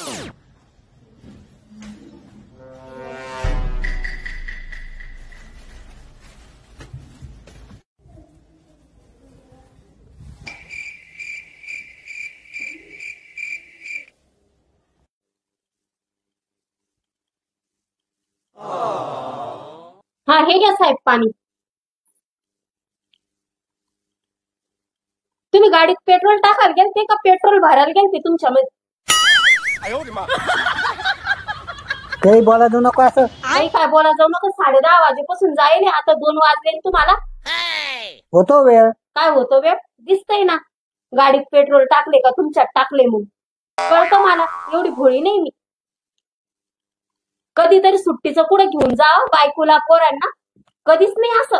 हा, हे घ्या साहेब पाणी. तुम्ही गाडीत पेट्रोल टाकायला गेलते का पेट्रोल भरायला गेलते तुमच्यामध्ये? काही बोला देऊ नको असं. काही काय बोला जाऊ नका. 10:30 वाजेपासून जाईल, आता 2 वाजले तुम्हाला. होतो वेळ. काय होतो वेळ? दिसतंय ना गाडीत पेट्रोल टाकले का तुमच्यात टाकले म्हणून. कळतं मला, एवढी भोळी नाही मी. कधीतरी सुट्टीचं कुठे घेऊन जा बायकोला पोरांना, कधीच नाही असं.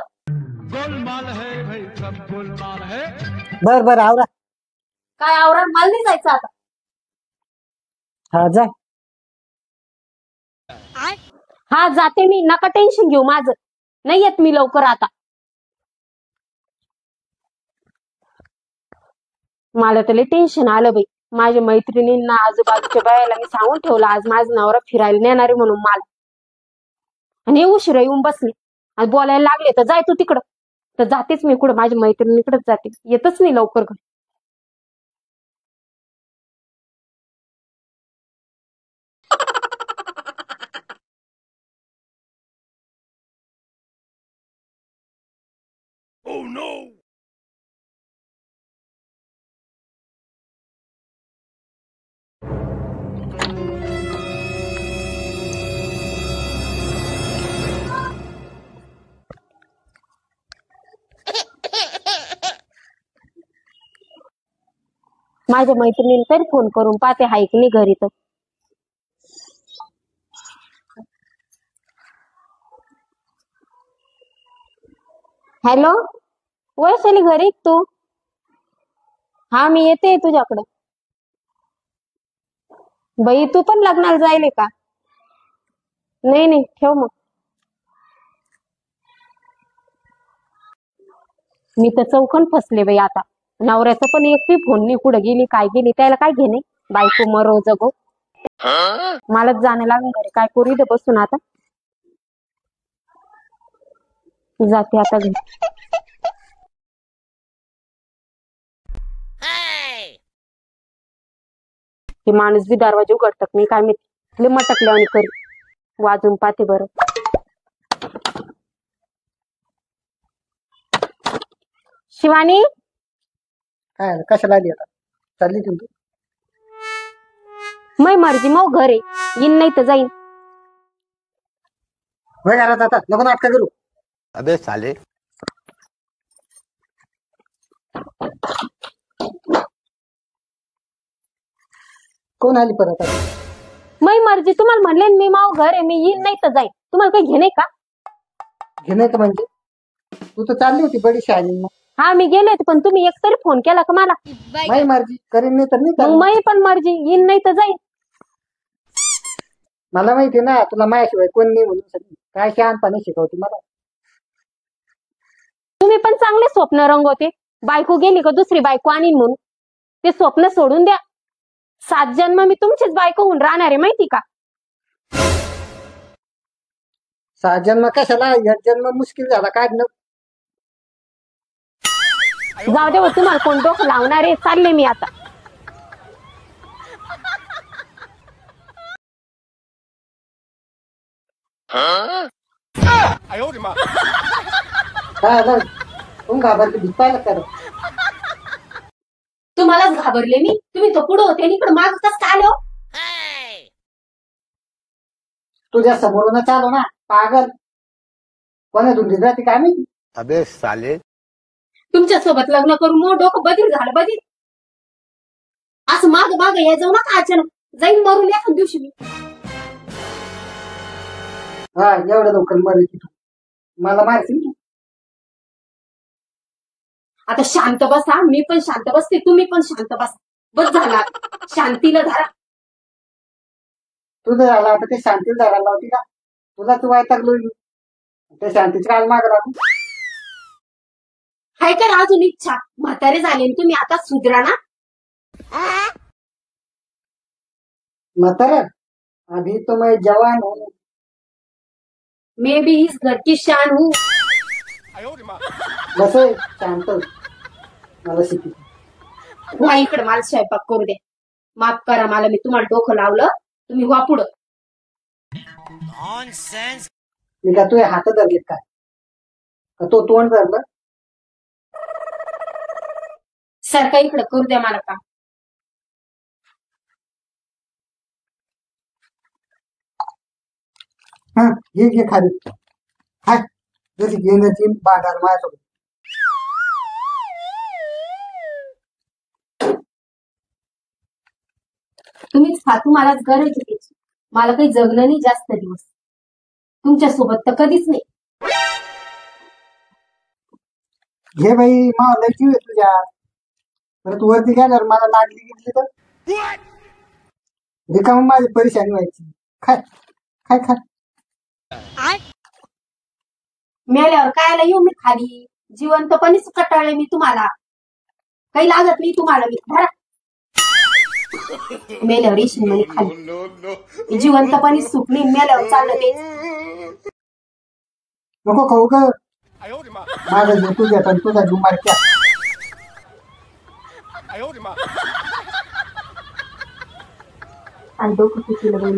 बर बर आवरा. काय आवरा? मला नाही जायचं आता. हा जा. हा जाते मी, नका टेन्शन घेऊ माझं. नाही येत मी लवकर आता. मला तर लय टेन्शन आलं बाई. माझ्या मैत्रिणींना आजूबाजूच्या बायाला मी सांगून ठेवलं आज माझा नवरा फिरायला नेणार आहे म्हणून मला. आणि उशिरा येऊन बसले आणि बोलायला लागले तर जाय तू तिकडं. तर जातेच मी कुठं, माझ्या मैत्रिणीकडेच जाते. येतच नाही लवकर घरी. माझ्या मैत्रिणीने तरी फोन करून पाहते हाय की नाही घरी. तर हॅलो वैशाली, घरी तू? हा मी येते तुझ्याकडं. बाई तू पण लग्नाला जायले का? नाही नाही, ठेव मग. मी तर चौकन फसले बाई आता. नवऱ्याचं पण एक बी फोन नाही, कुठं गेली काय गेली त्याला काय घेणे. बायको मरो जगो, मलाच जाणं लागून घरी. काय करू इथं बसून आता. जाते आता घरी. ते माणूस बी दरवाजे उघडतात नाही काय माहिती. लय मटकल्या आणि करी. वाजून पाहते बरं. शिवानी, काय कशाला आली आता? चालली तुम्ही? मै मर्जी मग घरी येईन नाही तर जाईन. वय घरात आता नको नाटक करू. अबे साले. कोण आली परत आता? मै मर्जी. तुम्हाला म्हणले मी माव घर आहे, मी येईन नाही तर जाईन. तुम्हाला काही घेणे का? घेण्याचं म्हणजे तू तर चालली होती बडी शाळेत. हा मी गेले होते, पण तुम्ही एक तरी फोन केला का मला? माही मर्जी करीन नाही तर नाही मग चालणार. मै पण मर्जी, येईन नाही तर जाईन. मला माहिती ना तुला माझ्याशिवाय कोण नाही म्हणून. सगळी काय शहाणपणे शिकवते मला. तुम्ही पण चांगले स्वप्न रंगवते. बायको गेली का दुसरी बायको आणीन म्हणून. ते स्वप्न सोडून द्या. 7 जन्म मी तुमचीच बायको होऊन राहणार आहे माहिती का? 6 जन्म कशाला, 1 जन्म मुश्किल झाला काढणं. जाऊ दे, तुम्हाला कोण डोकं लावणार आहे. चालले मी आता. काय झालं? तू घाबरते भिजपायला कर. तुम्हालाच घाबरले मी. तुम्ही तो पुढे होते आणि इकडे माग कसं काय आलो? तुझ्या समोरूनच आलो ना पागल. कोणा धुंडी जाते काय माहिती. अबे साले. तुमच्या सोबत लग्न करून मग डोकं बधीर झालं बधीर. असं माग माग या जाऊ नका अचानक. जाईन मरून एखाद दिवशी मी. हा एवढं लवकर मरेल तू? मला मारशील तू? आता शांत बसा. मी पण शांत बसते, तुम्ही पण शांत बसा. बस झाला, शांतीला धरा. तुझं झालं आता ते शांतीला धरायला लावती का? तुला तू वैतागलो त्या शांतीची काल माग लागू. हाय का अजून इच्छा? म्हातारे झाले तुम्ही आता, सुधरा ना. म्हातारा अभी तो मैं जवान हूँ. मे बी इस घर की शान हूँ. बस आहे, शांत हो. मला शिकू. वा इकडे मला स्वयंपाक करू दे. माफ करा मला, मी तुम्हाला डोकं लावलं. तुम्ही वा पुढं. मी का तुझे हात धरलेत काय? का तो तोंड धरलं? सारखा इकडे करू द्या मला काम. हा घे खाली. हाय जशी घेण्याची बाजार माझ्यासोबत. तुम्हीच खा, तुम्हालाच गरज आहे त्याची. मला काही जगलं नाही जास्त दिवस. तुमच्या सोबत तर कधीच नाही. घे बाई मला लय जीव आहे तुझ्या. परत वरती गेल्यावर मला लागली घेतली तर रिकाम माझी परेशानी व्हायची. खाय खाय खाय. मेल्यावर कायला येऊ मी खाली. जिवंतपणीच कटाळले मी तुम्हाला. काही लागत नाही तुम्हाला. मी धरा मेल्यावर येशील म्हणे खाली. जिवंतपणी सुख नाही, मेल्यावर चाललं तेच. नको खाऊ ग. माझा जीव तुझ्यात आणि तुझा जीव मारक्या. आणि डोकं किती लगेच